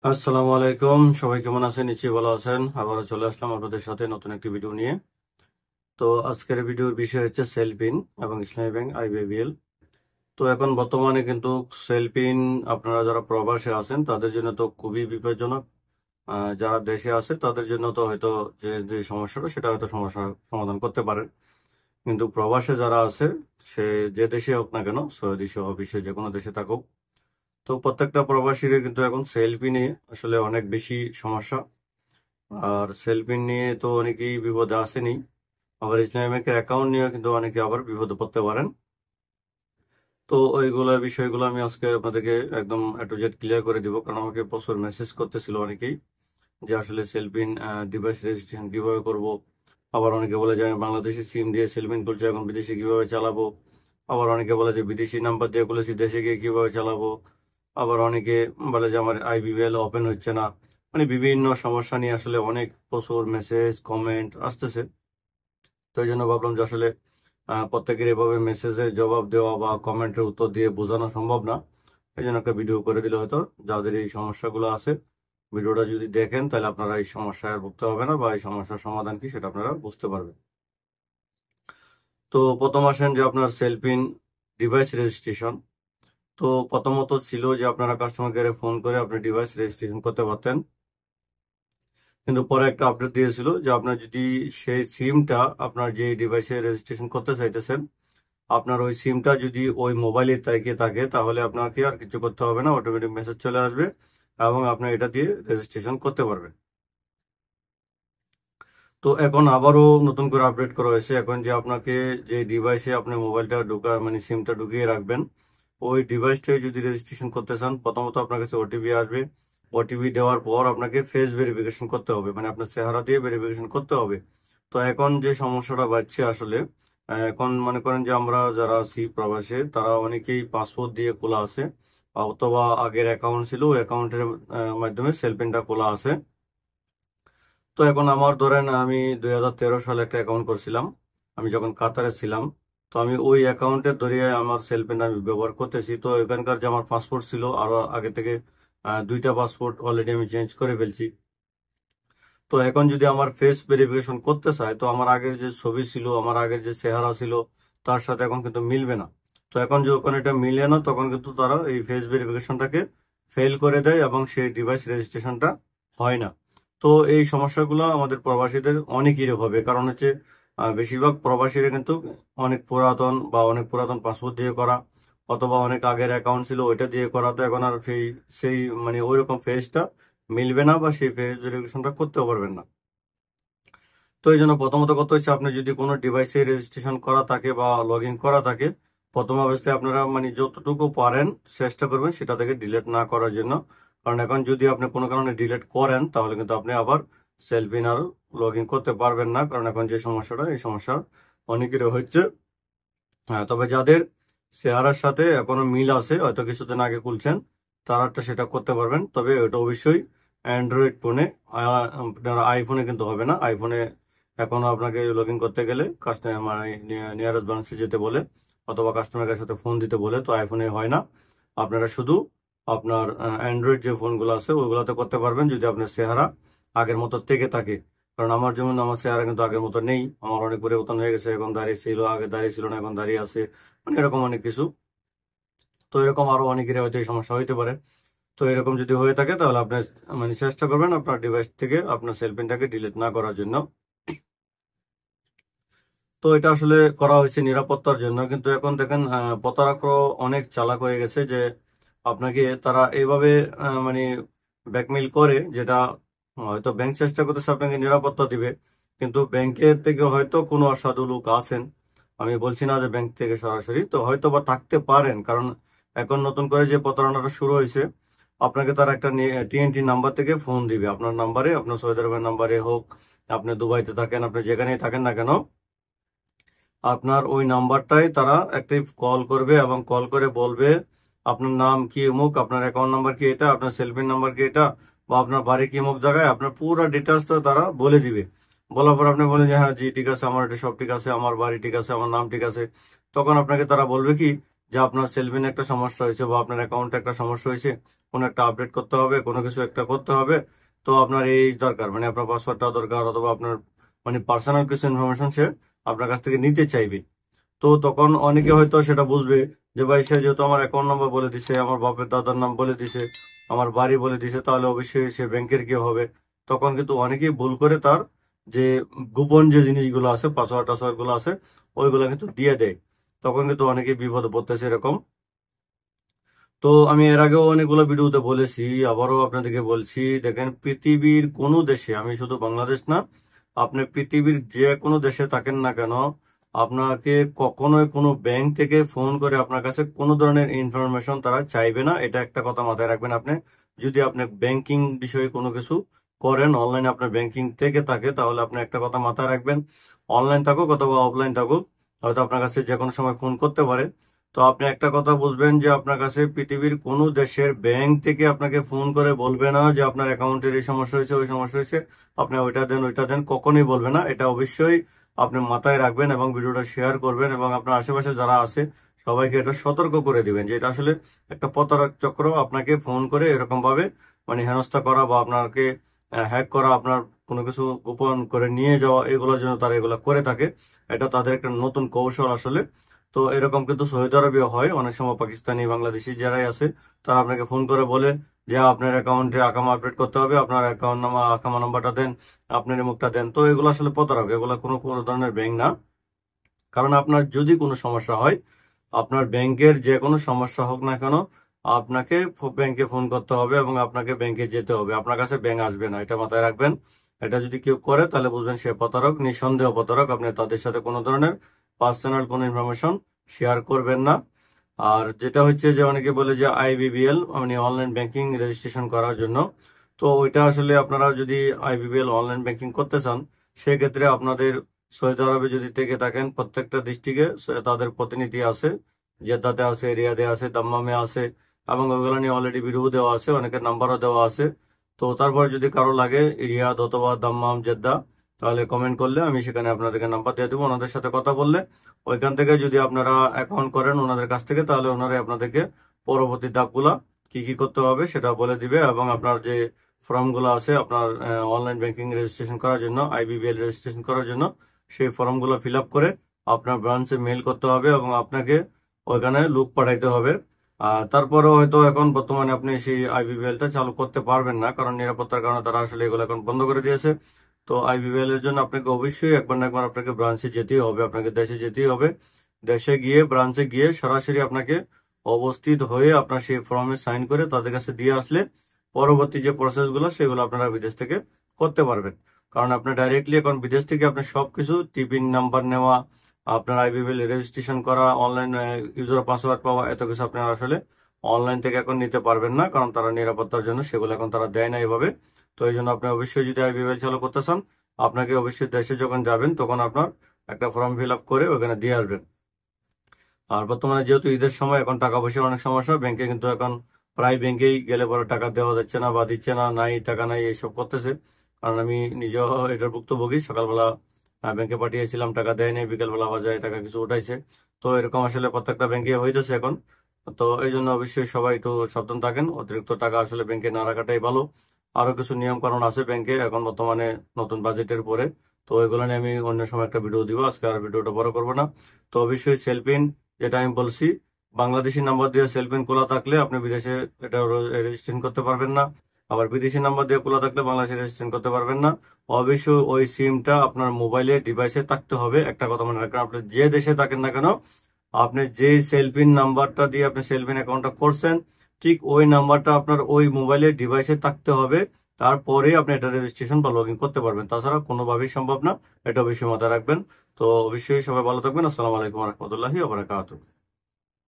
আসসালামু আলাইকুম, সবাই কেমন আছেন? নিশ্চয়ই ভালো আছেন। আবারও চলে আসলাম আপনাদের সাথে নতুন একটি ভিডিও নিয়ে। তো আজকের ভিডিওর বিষয় হচ্ছে সেলপিন এবং ইসলামী ব্যাংক আইবিএল। তো এখন বর্তমানে কিন্তু সেলপিন আপনারা যারা প্রবাসে আছেন তাদের জন্য তো খুবই বিপজ্জনক। যারা দেশে আছে তাদের জন্য তো হয়তো যে যে সমস্যাটা সেটা হয়তো সমস্যার সমাধান করতে পারেন, কিন্তু প্রবাসে যারা আছে সে যে দেশে হোক না কেন, সৌদি সহ বিশ্বের যে কোনো দেশে থাকুক, তো প্রত্যেকটা প্রবাসীর কিন্তু এখন সেলফি নিয়ে আসলে অনেক বেশি সমস্যা। আর সেলফি নিয়ে তো অনেকেই বিপদে আসেনি, আবার ইসলামী ব্যাংকের অ্যাকাউন্ট নিয়ে কিন্তু অনেকে আবার বিপদে পড়তে পারেন। তো ওইগুলো বিষয়গুলো আমি আজকে আপনাদেরকে একদম এ টু জেড ক্লিয়ার করে দিব, কারণ আমাকে প্রচুর মেসেজ করতেছিল অনেকেই যে আসলে সেলফিন ডিভাইস রেজিস্ট্রেশন কিভাবে করব। আবার অনেকে বলে যে আমি বাংলাদেশি সিম দিয়ে সেলফিন খুলছি, এখন বিদেশে কিভাবে চালাবো। আবার অনেকে বলে যে বিদেশি নাম্বার দিয়ে খুলেছি, দেশে গিয়ে কিভাবে চালাবো। আবার অনেকে বলে যে আমার আইবিএল ওপেন হচ্ছে না। মানে বিভিন্ন সমস্যা নিয়ে আসলে অনেক প্রচুর মেসেজ কমেন্ট আসতেছে। তো এই জন্য ভাবলাম যে আসলে প্রত্যেকের এভাবে মেসেজের জবাব দেওয়া বা কমেন্টের উত্তর দিয়ে বোঝানো সম্ভব না। এই জন্য একটা ভিডিও করে দিলে হয়তো যাদের এই সমস্যাগুলো আছে, ভিডিওটা যদি দেখেন তাহলে আপনারা এই সমস্যায় আর ভুগতে হবে না, বা এই সমস্যার সমাধান কি সেটা আপনারা বুঝতে পারবেন। তো প্রথম আসেন যে আপনার সেলফিন ডিভাইস রেজিস্ট্রেশন। তো প্রথমত ছিল যে আপনারা কাস্টমার কেয়ারে ফোন করে আপনি ডিভাইস রেজিস্ট্রেশন করতে পারতেন, কিন্তু পরে একটা আপডেট দিয়েছিল যে আপনার যদি সেই সিমটা আপনার যে ডিভাইসে রেজিস্ট্রেশন করতে চাইতেছেন, আপনার ওই সিমটা যদি ওই মোবাইলে থেকে থাকে তাহলে আপনাকে আর কিছু করতে হবে না, অটোমেটিক মেসেজ চলে আসবে এবং আপনি এটা দিয়ে রেজিস্ট্রেশন করতে পারবেন। তো এখন আবারও নতুন করে আপডেট করা হয়েছে, এখন যে আপনাকে যে ডিভাইসে আপনি মোবাইলটা ঢুকা মানে সিমটা ঢুকিয়ে রাখবেন, ওই ডিভাইসটাই যদি রেজিস্ট্রেশন করতে চান, প্রথমত আপনার কাছে ওটিপি আসবে। ওটিপি দেওয়ার পর আপনাকে ফেস ভেরিফিকেশন করতে হবে, মানে আপনার চেহারা দিয়ে ভেরিফিকেশন করতে হবে। তো এখন যে সমস্যাটা বাড়ছে আসলে, এখন মনে করেন যে আমরা যারা আছি প্রবাসে তারা অনেকেই পাসপোর্ট দিয়ে খোলা আছে, অথবা আগের অ্যাকাউন্ট ছিল ওই অ্যাকাউন্টের মাধ্যমে সেলফিনটা খোলা আছে। তো এখন আমার ধরেন আমি 2013 সালে একটা অ্যাকাউন্ট করছিলাম, আমি যখন কাতারে ছিলাম। তো আমি ওই অ্যাকাউন্টের ধরে আমার সেলফিন আমি ব্যবহার করতেছি। তো এখানকার যে আমার পাসপোর্ট ছিল আরো আগে থেকে, দুইটা পাসপোর্ট অলরেডি আমি চেঞ্জ করে ফেলছি। তো এখন যদি আমার ফেস ভেরিফিকেশন করতে চাই, তো আমার আগের যে ছবি ছিল, আমার আগের যে চেহারা ছিল, তার সাথে এখন কিন্তু মিলবে না। তো এখন যখন এটা মিলে না তখন কিন্তু তারা এই ফেস ভেরিফিকেশনটাকে ফেল করে দেয় এবং সেই ডিভাইস রেজিস্ট্রেশনটা হয় না। তো এই সমস্যাগুলো আমাদের প্রবাসীদের অনেকেরই হবে, কারণ হচ্ছে বেশিরভাগ প্রবাসীরা কিন্তু অনেক পুরাতন পাসপোর্ট দিয়ে করা, অথবা অনেক আগের অ্যাকাউন্ট ছিল ওইটা দিয়ে করা। তো এখন আর সেই সেই মানে ওইরকম ফেসটা মিলবে না, বা সেই ফেস ভেরিফিকেশনটা করতেও পারবেন না। তো এই জন্য প্রথমত কথা হচ্ছে, আপনি যদি কোনো ডিভাইসে রেজিস্ট্রেশন করা থাকে বা লগ ইন করা থাকে, প্রথম অবস্থায় আপনারা মানে যতটুকু পারেন চেষ্টা করবেন সেটা থেকে ডিলিট না করার জন্য। কারণ এখন যদি আপনি কোনো কারণে ডিলিট করেন তাহলে কিন্তু আপনি আবার সেলফিন আর লগ ইন করতে পারবেন না, কারণ এখন যে সমস্যাটা এই সমস্যা অনেকেরই হচ্ছে। হ্যাঁ, তবে যাদের চেহারার সাথে এখনো মিল আছে, হয়তো কিছুদিন আগে খুলছেন, তারা সেটা করতে পারবেন। তবে ওটা অবশ্যই অ্যান্ড্রয়েড ফোনে, আপনার আইফোনে কিন্তু হবে না। আইফোনে এখনো আপনাকে লগ ইন করতে গেলে কাস্টমার নিয়ারেস্ট ব্রাঞ্চে যেতে বলে, অথবা কাস্টমারের সাথে ফোন দিতে বলে। তো আইফোনে হয় না, আপনারা শুধু আপনার অ্যান্ড্রয়েড যে ফোনগুলো আছে ওইগুলোতে করতে পারবেন, যদি আপনার চেহারা আগের মতো থেকে থাকে। কারণ আমার যেমন আমার চেহারা কিন্তু আগের মতো নেই, আমার অনেক পরিবর্তন হয়ে গেছে, এখন দাঁড়িয়ে ছিল, আগে দাঁড়িয়ে ছিল না, এখন দাঁড়িয়ে আছে, মানে এরকম অনেক কিছু। তো এরকম আরো অনেকেরই হয়তো এই সমস্যা হইতে পারে। তো এরকম যদি হয়ে থাকে তাহলে আপনি মানে চেষ্টা করবেন আপনার ডিভাইস থেকে আপনার সেলফিনটাকে ডিলিট না করার জন্য। তো এটা আসলে করা হয়েছে নিরাপত্তার জন্য, কিন্তু এখন দেখেন প্রতারকরা অনেক চালাক হয়ে গেছে, যে আপনাকে তারা এইভাবে মানে ব্ল্যাকমেইল করে, যেটা হয়তো ব্যাংক চেষ্টা করতেছে আপনাকে নিরাপত্তা দিবে, কিন্তু ব্যাংকের থেকে হয়তো কোনো অসাধু লোক আছেন। আমি বলছি না যে ব্যাংক থেকে সরাসরি, তো হয়তো বা থাকতে পারেন, কারণ এখন নতুন করে যে প্রতারণাটা শুরু হয়েছে, আপনাকে তারা একটা টিএনটি নাম্বার থেকে ফোন দিবে আপনার নাম্বারে, আপনার সৌদি আরবের নাম্বারে হোক, আপনি দুবাইতে থাকেন, আপনি যেখানেই থাকেন না কেন, আপনার ওই নাম্বারটাই তারা একটি কল করবে এবং কল করে বলবে আপনার নাম কি অমুক, আপনার অ্যাকাউন্ট নাম্বার কি এটা, আপনার সেলফি নাম্বার কি এটা, বা আপনার বাড়ি কি অমুক জায়গায়, আপনার পুরো ডিটেলসটা তারা বলে দিবে। বলার পর আপনি বলেন যে হ্যাঁ জি ঠিক আছে, আমার এটা সব ঠিক আছে, আমার বাড়ি ঠিক আছে, আমার নাম ঠিক আছে। তখন আপনাকে তারা বলবে কি যে আপনার সেলফিনে একটা সমস্যা হয়েছে বা আপনার অ্যাকাউন্টে একটা সমস্যা হয়েছে, কোনো একটা আপডেট করতে হবে, কোনো কিছু একটা করতে হবে, তো আপনার এই দরকার, মানে আপনার পাসওয়ার্ডটা দরকার, অথবা আপনার মানে পার্সোনাল কিছু ইনফরমেশন সে আপনার কাছ থেকে নিতে চাইবে। তো তখন অনেকে হয়তো সেটা বুঝবে যে ভাই সে যেহেতু আমার অ্যাকাউন্ট নাম্বার বলে দিছে, আমার বাপের দাদার নাম বলে দিছে, আমার বাড়ি বলে দিছে, তাহলে অবশ্যই সে ব্যাংকের কি হবে। তখন কিন্তু অনেকেই ভুল করে তার যে গোপন যে জিনিসগুলো আছে, পাসওয়ার্ড টাসওয়ার্ড গুলো আছে, ওইগুলো কিন্তু দিয়ে দেয়। তখন কিন্তু অনেকেই বিপদে পড়তেছে এরকম। তো আমি এর আগেও অনেকগুলো ভিডিওতে বলেছি, আবারও আপনাদেরকে বলছি, দেখেন পৃথিবীর কোনো দেশে, আমি শুধু বাংলাদেশ না, আপনি পৃথিবীর যে কোনো দেশে থাকেন না কেন, আপনাকে কখনোই কোনো ব্যাংক থেকে ফোন করে আপনার কাছে কোনো ধরনের ইনফরমেশন তারা চাইবে না। এটা একটা কথা মাথায় রাখবেন। আপনি যদি আপনি ব্যাংকিং বিষয়ে কোনো কিছু করেন, অনলাইনে আপনার ব্যাংকিং থেকে থাকে, তাহলে আপনি একটা কথা মাথায় রাখবেন, অনলাইন থাকুক অথবা অফলাইন থাকুক, হয়তো আপনার কাছে যে কোনো সময় ফোন করতে পারে। তো আপনি একটা কথা বুঝবেন যে আপনার কাছে পৃথিবীর কোনো দেশের ব্যাংক থেকে আপনাকে ফোন করে বলবে না যে আপনার অ্যাকাউন্টের এই সমস্যা হয়েছে, ওই সমস্যা হয়েছে, আপনি ওইটা দেন, কখনোই বলবে না। এটা অবশ্যই আপনি মাথায় রাখবেন এবং ভিডিওটা শেয়ার করবেন, এবং আপনার আশেপাশে যারা আছে সবাইকে এটা সতর্ক করে দিবেন যে এটা আসলে একটা প্রতারক চক্র, আপনাকে ফোন করে এরকম ভাবে মানে হেনস্থা করা বা আপনাকে হ্যাক করা, আপনার কোনো কিছু গোপন করে নিয়ে যাওয়া, এগুলোর জন্য তারা এগুলো করে থাকে। এটা তাদের একটা নতুন কৌশল আসলে। তো এরকম কিন্তু সৌদি আরবেও হয় অনেক সময়, পাকিস্তানি বাংলাদেশি যারাই আছে তারা আপনাকে ফোন করে বলে যে আপনার অ্যাকাউন্টে আকামা আপডেট করতে হবে, আপনার অ্যাকাউন্ট নাম্বার আকামা নাম্বারটা দেন, আপনার মুখটা দেন। তো এগুলো আসলে প্রতারক, এগুলো কোনো কোনো ধরনের ব্যাংক না। কারণ আপনার যদি কোনো সমস্যা হয়, আপনার ব্যাংকের যে কোনো সমস্যা হোক না কেন, আপনাকে ব্যাংকে ফোন করতে হবে এবং আপনাকে ব্যাংকে যেতে হবে, আপনার কাছে ব্যাংক আসবে না। এটা মাথায় রাখবেন। এটা যদি কেউ করে তাহলে বুঝবেন সে প্রতারক, নিঃসন্দেহ প্রতারক। আপনি তাদের সাথে কোনো ধরনের পার্সোনাল কোনো ইনফরমেশন শেয়ার করবেন না। আর যেটা হচ্ছে যে অনেকে বলে যে আইবিবিএল মানে অনলাইন ব্যাংকিং রেজিস্ট্রেশন করার জন্য, তো ওইটা আসলে আপনারা যদি আইবিবিএল অনলাইন ব্যাংকিং করতে চান, সেক্ষেত্রে আপনাদের সৌদি আরবে যদি থেকে থাকেন, প্রত্যেকটা ডিস্ট্রিক্টে তাদের প্রতিনিধি আছে, জেদ্দাতে আছে, রিয়াদে আছে, দাম্মামে আছে, এবং ওইগুলো নিয়ে অলরেডি ভিডিও দেওয়া আছে, অনেকের নাম্বারও দেওয়া আছে। তো তারপর যদি কারো লাগে রিয়াদ অথবা দাম্মাম, জেদ্দা, তাহলে কমেন্ট করলে আমি সেখানে আপনাদেরকে নাম্বার দিয়ে দেবো। ওনাদের সাথে কথা বললে, ওইখান থেকে যদি আপনারা অ্যাকাউন্ট করেন ওনাদের কাছ থেকে, তাহলে ওনারাই আপনাদেরকে পরবর্তী ধাপগুলা কি কি করতে হবে সেটা বলে দিবে। এবং আপনার যে ফর্মগুলো আছে আপনার অনলাইন ব্যাংকিং রেজিস্ট্রেশন করার জন্য, আইবিবিএল রেজিস্ট্রেশন করার জন্য, সেই ফর্মগুলো ফিল আপ করে আপনার ব্রাঞ্চে মেল করতে হবে এবং আপনাকে ওইখানে লোক পাঠাইতে হবে। আর তারপরেও হয়তো এখন বর্তমানে আপনি সেই আইবিবিএলটা চালু করতে পারবেন না, কারণ নিরাপত্তার কারণে তারা আসলে এগুলো এখন বন্ধ করে দিয়েছে। তো আইবিবিএল এর জন্য আপনাকে অবশ্যই একবার না একবার আপনাকে ব্রাঞ্চে যেতেই হবে, আপনাকে দেশে যেতেই হবে। দেশে গিয়ে ব্রাঞ্চে গিয়ে সরাসরি আপনাকে অবস্থিত হয়ে আপনার সেই ফর্মে সাইন করে তাদের কাছে দিয়ে আসলে পরবর্তী যে প্রসেসগুলো সেগুলো আপনারা বিদেশ থেকে করতে পারবেন। কারণ আপনার ডাইরেক্টলি এখন বিদেশ থেকে আপনার সবকিছু টিপিন নাম্বার নেওয়া, আপনার আইবিবিএল রেজিস্ট্রেশন করা, অনলাইন ইউজার পাসওয়ার্ড পাওয়া, এত কিছু আপনারা আসলে অনলাইন থেকে এখন নিতে পারবেন না, কারণ তারা নিরাপত্তার জন্য সেগুলো এখন তারা দেয় না এভাবে। তো এই জন্য আপনি অবশ্যই যদি আইবিবিএল চালু করতে চান, আপনাকে অবশ্যই দেশে যখন যাবেন তখন আপনার একটা ফর্ম ফিল আপ করে ওখানে দিয়ে আসবেন। আর বর্তমানে যেহেতু ঈদের সময়, এখন টাকা পয়সার অনেক সমস্যা, ব্যাংকে কিন্তু এখন প্রায় ব্যাংকেই গেলে পরে টাকা দেওয়া যাচ্ছে না বা দিচ্ছে না, নাই টাকা নাই, এইসব করতেছে। কারণ আমি নিজেও এটার ভুক্তভোগী, সকালবেলা ব্যাংকে পাঠিয়েছিলাম, টাকা দেয় নাই, বিকেলবেলা আবার যায় টাকা কিছু উঠাইছে। তো এরকম আসলে প্রত্যেকটা ব্যাংকে হইতেছে এখন। তো এই জন্য অবশ্যই সবাই একটু সাবধান থাকেন, অতিরিক্ত টাকা আসলে ব্যাংকে না রাখাটাই ভালো। আরো কিছু নিয়ম কানুন আছে ব্যাংকে এখন বর্তমানে নতুন বাজেটের পরে, তো এগুলো নিয়ে আমি অন্য সময় একটা ভিডিও দিব, আজকে আর ভিডিওটা বড় করবো না। তো অবশ্যই সেলফিন, যেটা আমি বলছি, বাংলাদেশি নাম্বার দিয়ে সেলফিন খোলা থাকলে আপনি বিদেশে এটা রেজিস্ট্রেশন করতে পারবেন না। আবার বিদেশি নাম্বার দিয়ে খোলা থাকলে বাংলাদেশে রেজিস্ট্রেশন করতে পারবেন না। অবশ্যই ওই সিমটা আপনার মোবাইলে ডিভাইসে থাকতে হবে। একটা কথা মনে রাখবেন, আপনি যে দেশে থাকেন না কেন, আপনি যে সেলফিন নাম্বারটা দিয়ে আপনি সেলফিন অ্যাকাউন্টটা করছেন, ঠিক ওই নাম্বারটা আপনার ওই মোবাইলের ডিভাইসে থাকতে হবে। তারপরে আপনি এটা রেজিস্ট্রেশন বা লগ ইন করতে পারবেন, তাছাড়া কোনোভাবেই সম্ভব না। এটা অবশ্যই মাথায় রাখবেন। তো অবশ্যই সবাই ভালো থাকবেন। আসসালামু আলাইকুম রহমতুল্লাহি ওয়া বারাকাতুহু।